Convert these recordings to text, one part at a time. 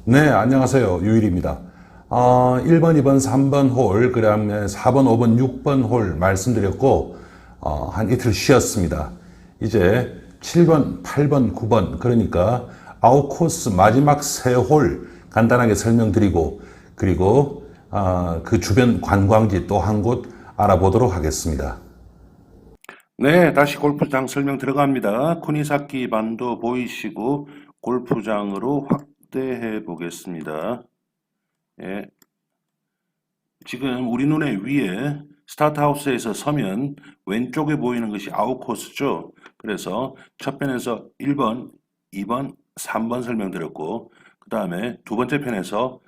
네, 안녕하세요. 유일입니다. 1번, 2번, 3번 홀, 그 다음에 4번, 5번, 6번 홀 말씀드렸고, 한 이틀 쉬었습니다. 이제 7번, 8번, 9번, 그러니까 아웃코스 마지막 3홀 간단하게 설명드리고, 그리고 그 주변 관광지 또 한 곳 알아보도록 하겠습니다. 네, 다시 골프장 설명 들어갑니다. 쿠니사키 반도 보이시고 골프장으로 확대해 보겠습니다. 예, 지금 우리 눈에 위에 스타트하우스에서 서면 왼쪽에 보이는 것이 아웃코스죠. 그래서 첫 편에서 1번, 2번, 3번 설명드렸고 그 다음에 두 번째 편에서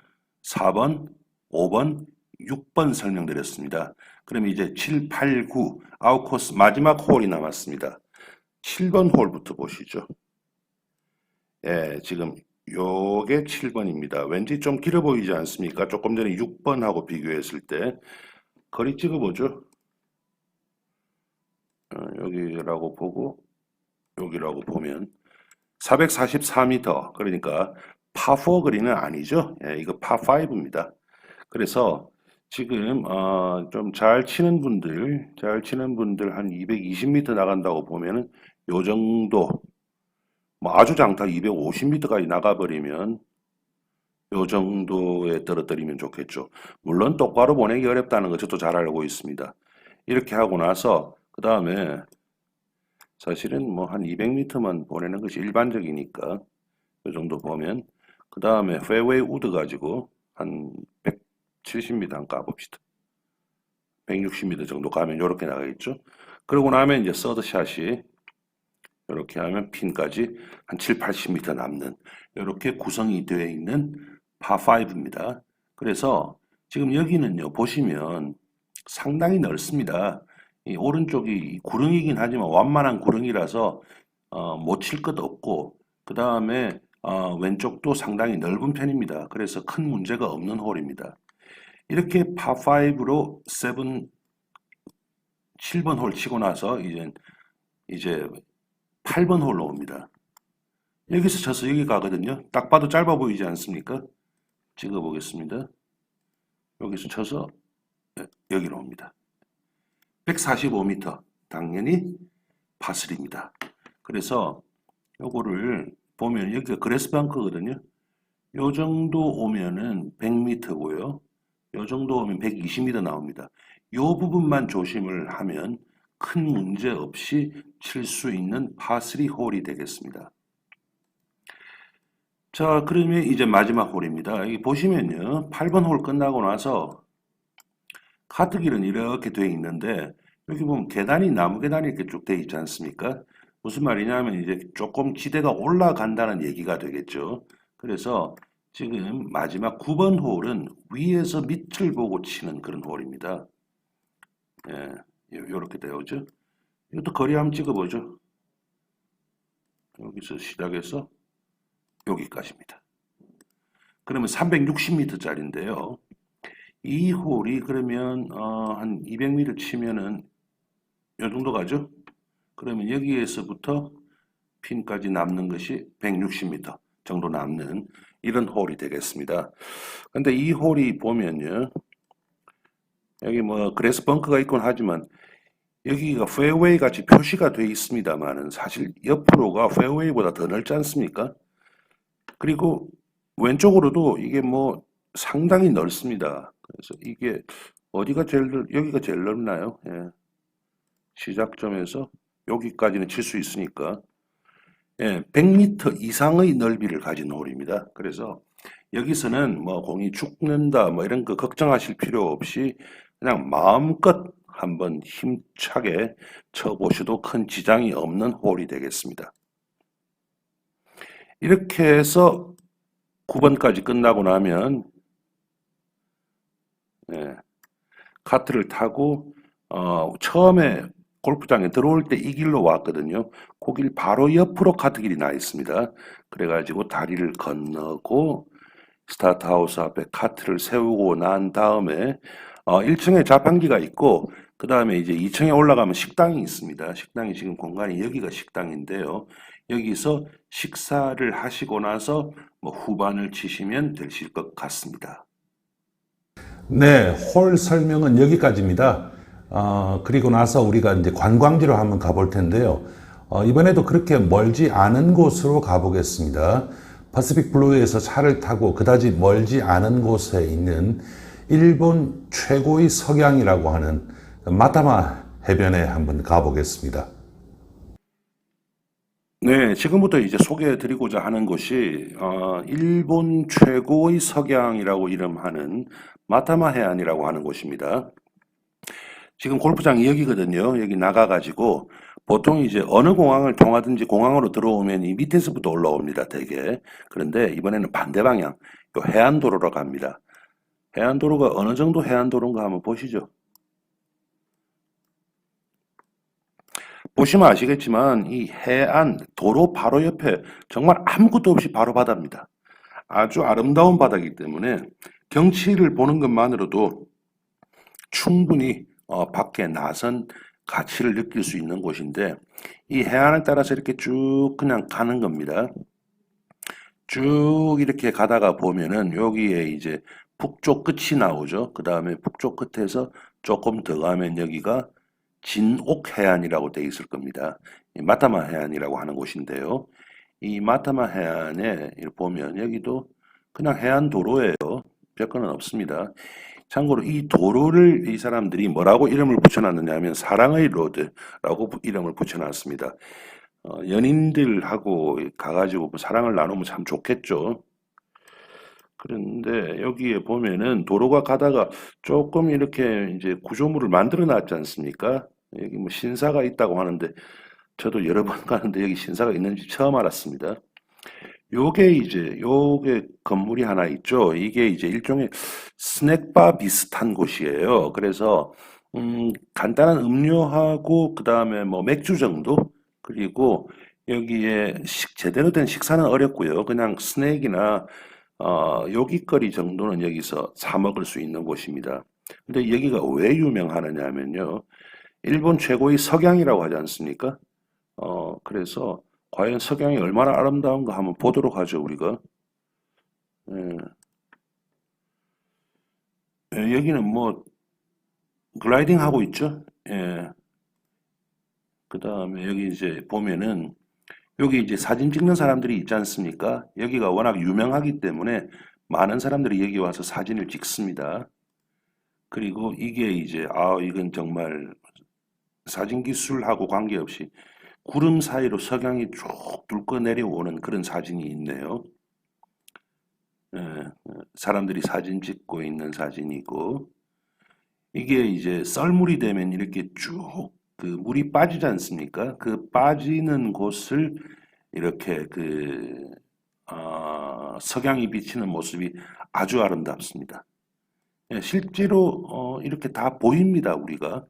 4번, 5번, 6번 설명드렸습니다. 그럼 이제 7, 8, 9 아웃코스 마지막 홀이 남았습니다. 7번 홀부터 보시죠. 예, 지금 요게 7번입니다. 왠지 좀 길어 보이지 않습니까? 조금 전에 6번하고 비교했을 때 거리 찍어보죠. 여기라고 보고 여기라고 보면 444m, 그러니까 파4 거리는 아니죠. 예, 이거 파5입니다. 그래서 지금 좀 잘 치는 분들 한 220m 나간다고 보면은 요 정도, 뭐 아주 장타 250m까지 나가버리면 요 정도에 떨어뜨리면 좋겠죠. 물론 똑바로 보내기 어렵다는 거 저도 잘 알고 있습니다. 이렇게 하고 나서 그 다음에 사실은 뭐 한 200m만 보내는 것이 일반적이니까 요 정도 보면 그 다음에 페어웨이 우드 가지고 한 170m 한 까봅시다. 160m 정도 가면 이렇게 나가겠죠. 그러고 나면 이제 서드샷이 이렇게 하면 핀까지 한 7, 80m 남는 이렇게 구성이 되어 있는 파5입니다. 그래서 지금 여기는요, 보시면 상당히 넓습니다. 이 오른쪽이 구릉이긴 하지만 완만한 구릉이라서 못 칠 것 없고, 그 다음에 왼쪽도 상당히 넓은 편입니다. 그래서 큰 문제가 없는 홀입니다. 이렇게 파5로 7번 홀 치고 나서 이제 8번 홀로 옵니다. 여기서 쳐서 여기 가거든요. 딱 봐도 짧아 보이지 않습니까? 찍어 보겠습니다. 여기서 쳐서 여기로 옵니다. 145m, 당연히 파3입니다. 그래서 요거를 보면 여기가 그레스방크거든요. 요 정도 오면은 100m고요. 요 정도 오면 120m 나옵니다. 요 부분만 조심을 하면 큰 문제 없이 칠 수 있는 파3 홀이 되겠습니다. 자, 그러면 이제 마지막 홀입니다. 여기 보시면요. 8번 홀 끝나고 나서 카트길은 이렇게 되어 있는데 여기 보면 계단이 나무 계단이 이렇게 쭉 되어 있지 않습니까? 무슨 말이냐면 이제 조금 지대가 올라간다는 얘기가 되겠죠. 그래서 지금 마지막 9번 홀은 위에서 밑을 보고 치는 그런 홀입니다. 예, 이렇게 되어죠. 이것도 거리 한번 찍어보죠. 여기서 시작해서 여기까지입니다. 그러면 360m짜리인데요. 이 홀이 그러면 한 200m 치면은 이 정도 가죠? 그러면 여기에서부터 핀까지 남는 것이 160m 정도 남는 이런 홀이 되겠습니다. 근데 이 홀이 보면요. 여기 뭐 그래서 벙커가 있곤 하지만 여기가 페어웨이 같이 표시가 되어 있습니다만은 사실 옆으로가 페어웨이보다 더 넓지 않습니까? 그리고 왼쪽으로도 이게 뭐 상당히 넓습니다. 그래서 이게 여기가 제일 넓나요? 예. 시작점에서 여기까지는 칠 수 있으니까 예, 100m 이상의 넓이를 가진 홀입니다. 그래서 여기서는 뭐 공이 죽는다 뭐 이런 거 걱정하실 필요 없이 그냥 마음껏 한번 힘차게 쳐보셔도 큰 지장이 없는 홀이 되겠습니다. 이렇게 해서 9번까지 끝나고 나면 예, 카트를 타고 처음에 골프장에 들어올 때 이 길로 왔거든요. 그 길 바로 옆으로 카트길이 나 있습니다. 그래가지고 다리를 건너고 스타트하우스 앞에 카트를 세우고 난 다음에 1층에 자판기가 있고 그 다음에 이제 2층에 올라가면 식당이 있습니다. 식당이 지금 공간이 여기가 식당인데요. 여기서 식사를 하시고 나서 뭐 후반을 치시면 되실 것 같습니다. 네, 홀 설명은 여기까지입니다. 그리고 나서 우리가 이제 관광지로 한번 가볼 텐데요. 이번에도 그렇게 멀지 않은 곳으로 가보겠습니다. 퍼시픽 블루에서 차를 타고 그다지 멀지 않은 곳에 있는 일본 최고의 석양이라고 하는 마타마 해변에 한번 가보겠습니다. 네, 지금부터 이제 소개해 드리고자 하는 곳이 일본 최고의 석양이라고 이름하는 마타마 해안이라고 하는 곳입니다. 지금 골프장이 여기거든요. 여기 나가가지고 보통 이제 어느 공항을 통하든지 공항으로 들어오면 이 밑에서부터 올라옵니다. 대개. 그런데 이번에는 반대 방향, 요 해안도로로 갑니다. 해안도로가 어느 정도 해안도로인가 한번 보시죠. 보시면 아시겠지만 이 해안 도로 바로 옆에 정말 아무것도 없이 바로 바다입니다. 아주 아름다운 바다이기 때문에 경치를 보는 것만으로도 충분히 밖에 나선 가치를 느낄 수 있는 곳인데 이 해안을 따라서 이렇게 쭉 그냥 가는 겁니다. 쭉 이렇게 가다가 보면은 여기에 이제 북쪽 끝이 나오죠. 그 다음에 북쪽 끝에서 조금 더 가면 여기가 진옥 해안이라고 되어 있을 겁니다. 이 마타마 해안이라고 하는 곳인데요. 이 마타마 해안에 보면 여기도 그냥 해안 도로예요. 별거는 없습니다. 참고로 이 도로를 이 사람들이 뭐라고 이름을 붙여놨느냐 하면 사랑의 로드라고 이름을 붙여놨습니다. 연인들하고 가가지고 뭐 사랑을 나누면 참 좋겠죠. 그런데 여기에 보면은 도로가 가다가 조금 이렇게 이제 구조물을 만들어 놨지 않습니까? 여기 뭐 신사가 있다고 하는데 저도 여러 번 가는데 여기 신사가 있는지 처음 알았습니다. 요게 건물이 하나 있죠. 이게 이제 일종의 스낵바 비슷한 곳이에요. 그래서 간단한 음료하고 그다음에 뭐 맥주 정도 그리고 여기에 제대로 된 식사는 어렵고요. 그냥 스낵이나 요깃거리 정도는 여기서 사 먹을 수 있는 곳입니다. 근데 여기가 왜 유명하느냐 하면요. 일본 최고의 석양이라고 하지 않습니까? 그래서 과연 석양이 얼마나 아름다운가 한번 보도록 하죠, 우리가. 예, 여기는 뭐 글라이딩 하고 있죠. 예, 그 다음에 여기 이제 보면은 여기 이제 사진 찍는 사람들이 있지 않습니까? 여기가 워낙 유명하기 때문에 많은 사람들이 여기 와서 사진을 찍습니다. 그리고 이게 이제 이건 정말 사진 기술하고 관계없이 구름 사이로 석양이 쭉 뚫고 내려오는 그런 사진이 있네요. 예, 사람들이 사진 찍고 있는 사진이고 이게 이제 썰물이 되면 이렇게 쭉 그 물이 빠지지 않습니까? 그 빠지는 곳을 이렇게 석양이 비치는 모습이 아주 아름답습니다. 예, 실제로 이렇게 다 보입니다, 우리가.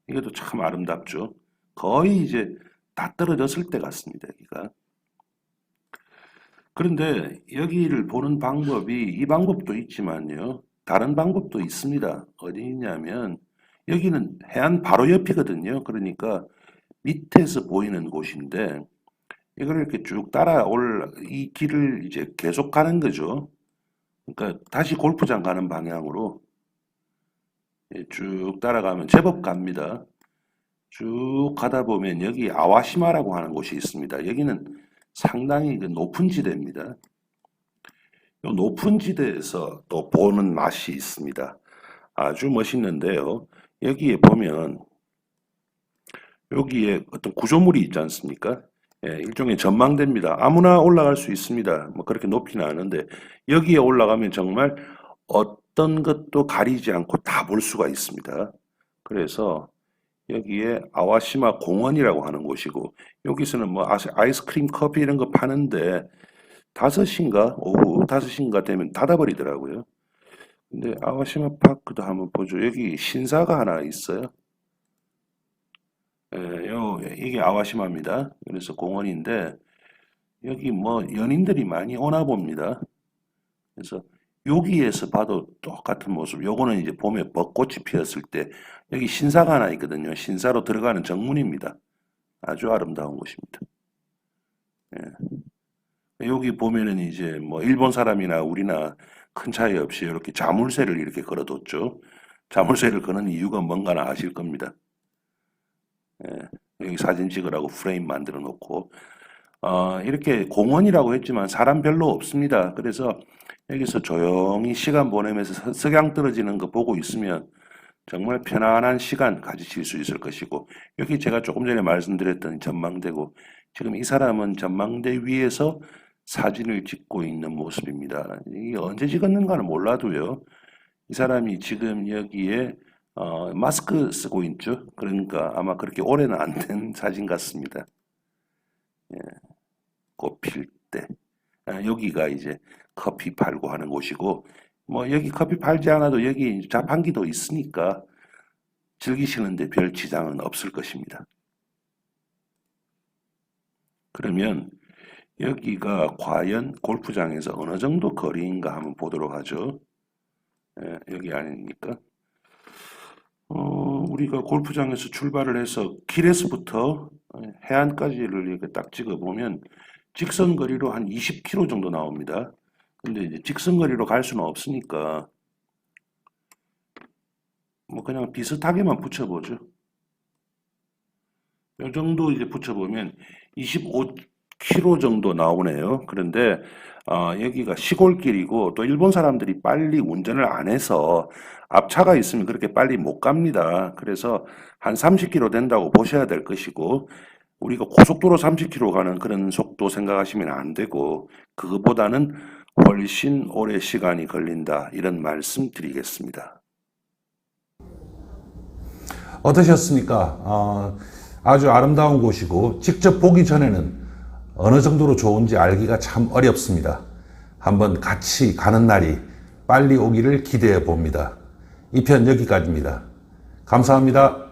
이것도 참 아름답죠. 거의 이제 다 떨어졌을 때 같습니다, 여기가. 그런데 여기를 보는 방법이 이 방법도 있지만요. 다른 방법도 있습니다. 어디 있냐면 여기는 해안 바로 옆이거든요. 그러니까 밑에서 보이는 곳인데 이걸 이렇게 쭉 이 길을 이제 계속 가는 거죠. 그러니까 다시 골프장 가는 방향으로 쭉 따라가면 제법 갑니다. 쭉 가다 보면 여기 아와시마라고 하는 곳이 있습니다. 여기는 상당히 그 높은 지대입니다. 이 높은 지대에서 또 보는 맛이 있습니다. 아주 멋있는데요. 여기에 보면 여기에 어떤 구조물이 있지 않습니까? 예, 일종의 전망대입니다. 아무나 올라갈 수 있습니다. 뭐 그렇게 높지는 않은데 여기에 올라가면 정말 어떤 것도 가리지 않고 다 볼 수가 있습니다. 그래서 여기에 아와시마 공원이라고 하는 곳이고 여기서는 뭐 아이스크림 커피 이런 거 파는데 5시인가 오후 5시인가 되면 닫아버리더라고요. 근데 아와시마 파크도 한번 보죠. 여기 신사가 하나 있어요. 예, 이게 아와시마입니다. 그래서 공원인데 여기 뭐 연인들이 많이 오나 봅니다. 그래서 여기에서 봐도 똑같은 모습. 요거는 이제 봄에 벚꽃이 피었을 때 여기 신사가 하나 있거든요. 신사로 들어가는 정문입니다. 아주 아름다운 곳입니다. 여기 보면은 이제 뭐 일본 사람이나 우리나 큰 차이 없이 이렇게 자물쇠를 이렇게 걸어뒀죠. 자물쇠를 거는 이유가 뭔가는 아실 겁니다. 여기 사진 찍으라고 프레임 만들어 놓고 이렇게 공원이라고 했지만 사람 별로 없습니다. 그래서 여기서 조용히 시간 보내면서 석양 떨어지는 거 보고 있으면 정말 편안한 시간 가지실 수 있을 것이고, 여기 제가 조금 전에 말씀드렸던 전망대고, 지금 이 사람은 전망대 위에서 사진을 찍고 있는 모습입니다. 이게 언제 찍었는가는 몰라도요, 이 사람이 지금 여기에 마스크 쓰고 있죠. 그러니까 아마 그렇게 오래는 안 된 사진 같습니다. 꽃 필 때. 여기가 이제 커피 팔고 하는 곳이고, 뭐 여기 커피 팔지 않아도 여기 자판기도 있으니까 즐기시는데 별 지장은 없을 것입니다. 그러면 여기가 과연 골프장에서 어느 정도 거리인가 한번 보도록 하죠. 여기 아닙니까? 우리가 골프장에서 출발을 해서 길에서부터 해안까지를 이렇게 딱 찍어보면 직선 거리로 한 20km 정도 나옵니다. 근데 이제 직선 거리로 갈 수는 없으니까 뭐 그냥 비슷하게만 붙여보죠. 이 정도 이제 붙여보면 25km 정도 나오네요. 그런데 여기가 시골길이고 또 일본 사람들이 빨리 운전을 안 해서 앞차가 있으면 그렇게 빨리 못 갑니다. 그래서 한 30km 된다고 보셔야 될 것이고, 우리가 고속도로 30km 가는 그런 속도 생각하시면 안 되고 그거보다는 훨씬 오래 시간이 걸린다, 이런 말씀 드리겠습니다. 어떠셨습니까? 아주 아름다운 곳이고 직접 보기 전에는 어느 정도로 좋은지 알기가 참 어렵습니다. 한번 같이 가는 날이 빨리 오기를 기대해 봅니다. 이 편 여기까지입니다. 감사합니다.